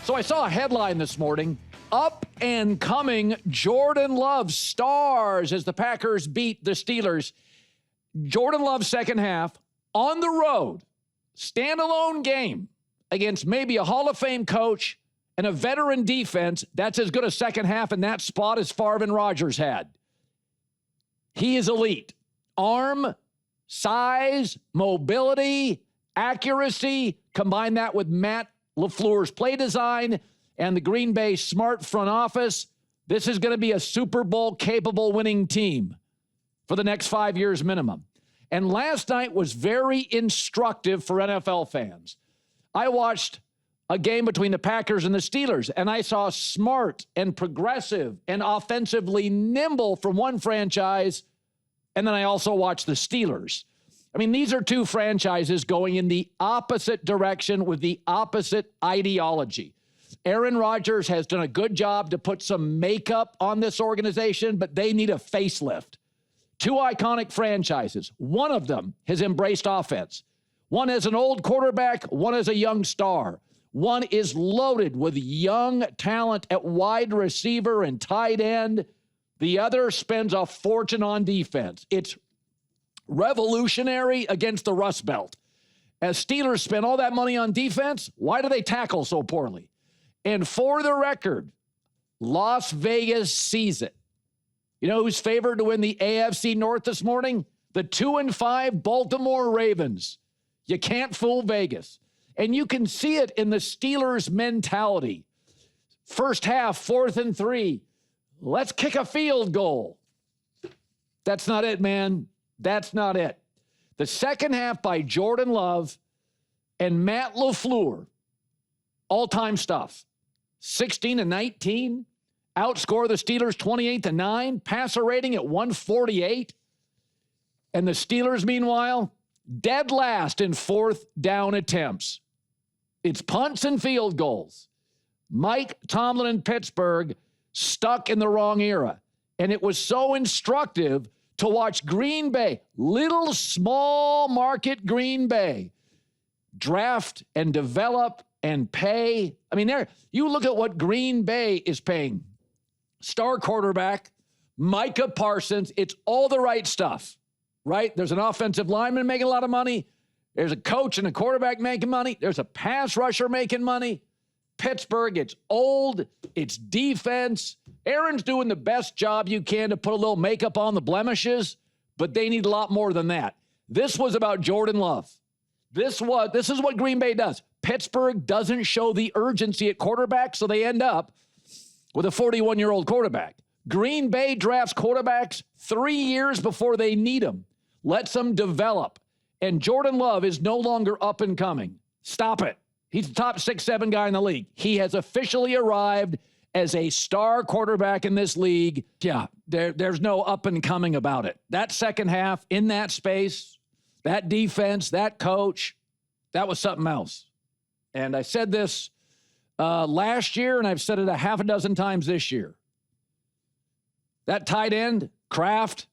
So I saw a headline this morning, up and coming Jordan Love stars as the Packers beat the Steelers. Jordan Love second half on the road, standalone game against maybe a Hall of Fame coach and a veteran defense. That's as good a second half in that spot as Favre and Rodgers had. He is elite. Arm, size, mobility, accuracy. Combine that with Matt LaFleur's play design and the Green Bay smart front office. This is going to be a Super Bowl capable winning team for the next 5 years minimum. And last night was very instructive for NFL fans. I watched a game between the Packers and the Steelers, and I saw smart and progressive and offensively nimble from one franchise, and then I also watched the Steelers. I mean, these are two franchises going in the opposite direction with the opposite ideology. Aaron Rodgers has done a good job to put some makeup on this organization, but they need a facelift. Two iconic franchises. One of them has embraced offense. One has an old quarterback, one has a young star. One is loaded with young talent at wide receiver and tight end. The other spends a fortune on defense. It's revolutionary against the Rust Belt. As Steelers spend all that money on defense, why do they tackle so poorly? And for the record, Las Vegas sees it. You know who's favored to win the AFC North this morning? The 2-5 Baltimore Ravens. You can't fool Vegas. And you can see it in the Steelers' mentality. First half, 4th and 3. Let's kick a field goal. That's not it, man. That's not it. The second half by Jordan Love and Matt LaFleur, all-time stuff. 16-19, outscore the Steelers 28-9, passer rating at 148. And the Steelers, meanwhile, dead last in fourth down attempts. It's punts and field goals. Mike Tomlin in Pittsburgh stuck in the wrong era. And it was so instructive to watch Green Bay, little small market Green Bay, draft and develop and pay. I mean, you look at what Green Bay is paying. Star quarterback, Micah Parsons, it's all the right stuff, right? There's an offensive lineman making a lot of money. There's a coach and a quarterback making money. There's a pass rusher making money. Pittsburgh, it's old, it's defense. Aaron's doing the best job you can to put a little makeup on the blemishes, but they need a lot more than that. This was about Jordan Love. This is what Green Bay does. Pittsburgh doesn't show the urgency at quarterback, so they end up with a 41-year-old quarterback. Green Bay drafts quarterbacks 3 years before they need them, lets them develop, and Jordan Love is no longer up and coming. Stop it. He's the top 6'7" guy in the league. He has officially arrived as a star quarterback in this league. Yeah, there's no up and coming about it. That second half in that space, that defense, that coach, that was something else. And I said this last year, and I've said it a half a dozen times this year. That tight end, Kraft,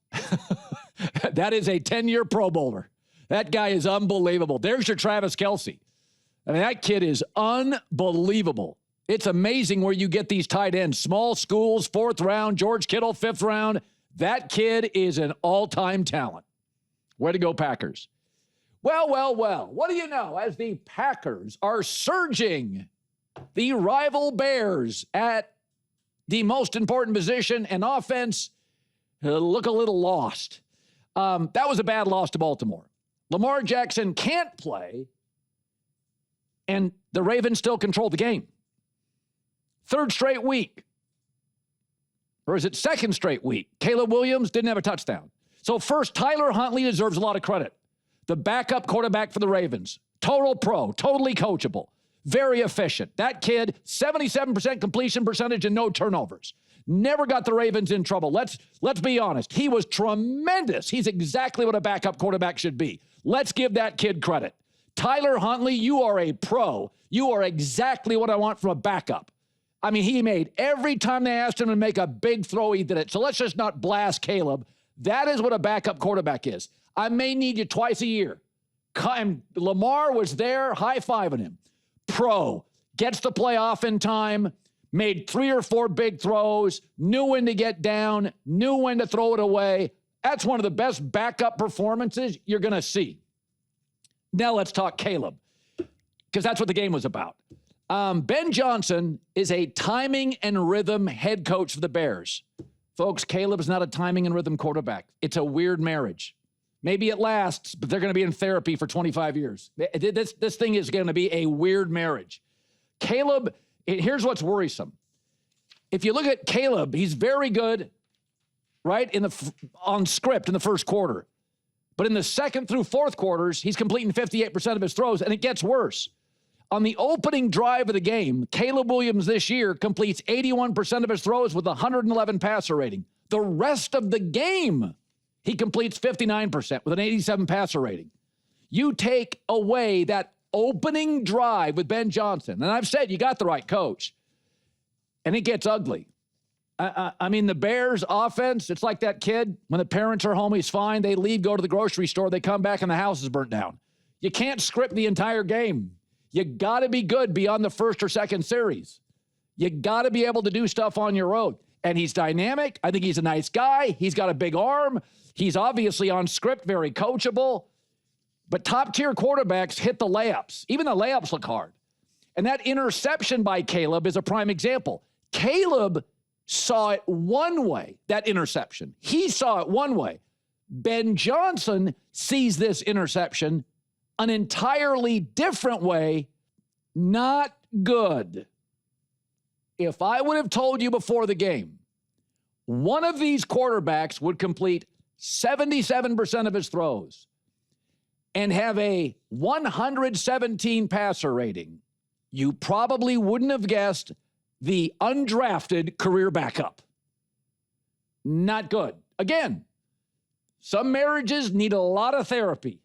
that is a 10-year Pro Bowler. That guy is unbelievable. There's your Travis Kelce. I mean, that kid is unbelievable. It's amazing where you get these tight ends. Small schools, 4th round, George Kittle, 5th round. That kid is an all-time talent. Way to go, Packers. Well, what do you know? As the Packers are surging the rival Bears at the most important position and offense, look a little lost. That was a bad loss to Baltimore. Lamar Jackson can't play, and the Ravens still control the game. Third straight week. Or is it second straight week? Caleb Williams didn't have a touchdown. So first, Tyler Huntley deserves a lot of credit. The backup quarterback for the Ravens. Total pro, totally coachable, very efficient. That kid, 77% completion percentage and no turnovers. Never got the Ravens in trouble. Let's be honest. He was tremendous. He's exactly what a backup quarterback should be. Let's give that kid credit. Tyler Huntley, you are a pro. You are exactly what I want from a backup. I mean, he made every time they asked him to make a big throw, he did it. So let's just not blast Caleb. That is what a backup quarterback is. I may need you twice a year. Lamar was there high-fiving him. Pro. gets the play off in time, made 3 or 4 big throws, knew when to get down, knew when to throw it away. That's one of the best backup performances you're going to see. Now let's talk Caleb, because that's what the game was about. Ben Johnson is a timing and rhythm head coach for the Bears. Folks, Caleb's not a timing and rhythm quarterback. It's a weird marriage. Maybe it lasts, but they're going to be in therapy for 25 years. This thing is going to be a weird marriage. Caleb, here's what's worrisome. If you look at Caleb, he's very good, right, on script in the first quarter. But in the second through fourth quarters, he's completing 58% of his throws, and it gets worse. On the opening drive of the game, Caleb Williams this year completes 81% of his throws with 111 passer rating. The rest of the game, he completes 59% with an 87 passer rating. You take away that opening drive with Ben Johnson, and I've said you got the right coach, and it gets ugly. I mean, the Bears offense, it's like that kid, when the parents are home, he's fine. They leave, go to the grocery store. They come back and the house is burnt down. You can't script the entire game. You got to be good beyond the first or second series. You got to be able to do stuff on your own. And he's dynamic. I think he's a nice guy. He's got a big arm. He's obviously on script, very coachable. But top-tier quarterbacks hit the layups. Even the layups look hard. And that interception by Caleb is a prime example. Caleb saw it one way, that interception. He saw it one way. Ben Johnson sees this interception an entirely different way. Not good. If I would have told you before the game, one of these quarterbacks would complete 77% of his throws and have a 117 passer rating, you probably wouldn't have guessed the undrafted career backup. Not good. Again, some marriages need a lot of therapy.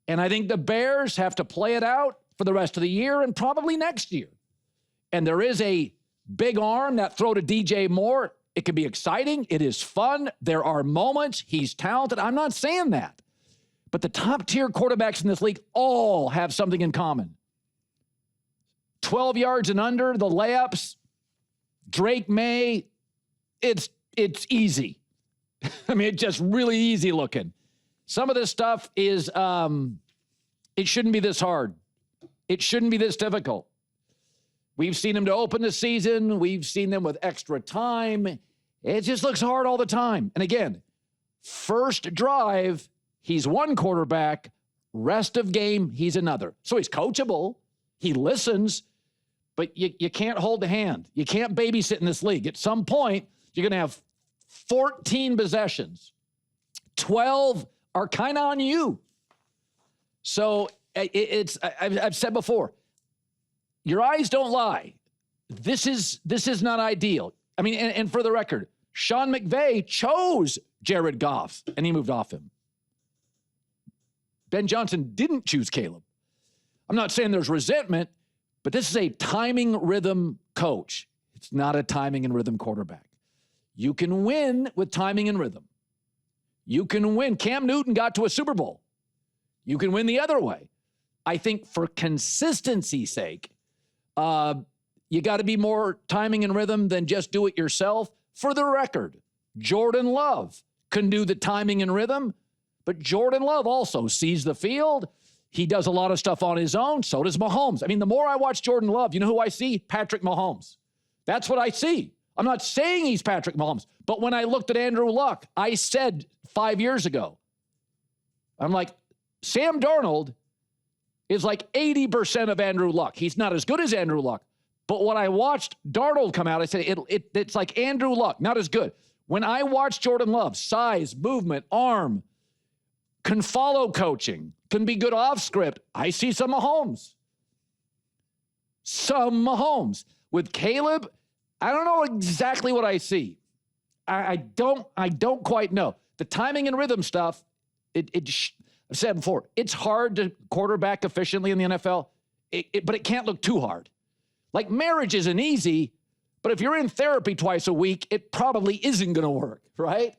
And I think the Bears have to play it out for the rest of the year and probably next year. And there is a big arm, that throw to DJ Moore. It can be exciting. It is fun. There are moments. He's talented. I'm not saying that. But the top-tier quarterbacks in this league all have something in common. 12 yards and under, the layups, Drake May, it's easy. I mean, it's just really easy looking. Some of this stuff is, it shouldn't be this hard. It shouldn't be this difficult. We've seen them to open the season. We've seen them with extra time. It just looks hard all the time. And again, first drive, he's one quarterback. Rest of game, he's another. So he's coachable. He listens. But you can't hold the hand. You can't babysit in this league. At some point, you're going to have 14 possessions. 12 are kind of on you. So I've said before, your eyes don't lie. This is not ideal. I mean, and for the record, Sean McVay chose Jared Goff, and he moved off him. Ben Johnson didn't choose Caleb. I'm not saying there's resentment, but this is a timing rhythm coach. It's not a timing and rhythm quarterback. You can win with timing and rhythm. You can win. Cam Newton got to a Super Bowl. You can win the other way. I think for consistency's sake, you got to be more timing and rhythm than just do it yourself. For the record, Jordan Love can do the timing and rhythm, but Jordan Love also sees the field. He does a lot of stuff on his own. So does Mahomes. I mean, the more I watch Jordan Love, you know who I see? Patrick Mahomes. That's what I see. I'm not saying he's Patrick Mahomes, but when I looked at Andrew Luck, I said 5 years ago, I'm like, Sam Darnold is like 80% of Andrew Luck. He's not as good as Andrew Luck. But when I watched Darnold come out, I said, it's like Andrew Luck, not as good. When I watched Jordan Love, size, movement, arm, can follow coaching, can be good off script, I see some Mahomes. Some Mahomes. With Caleb, I don't know exactly what I see. I don't quite know. The timing and rhythm stuff, I've said before, it's hard to quarterback efficiently in the NFL, but it can't look too hard. Like marriage isn't easy, but if you're in therapy twice a week, it probably isn't going to work, right?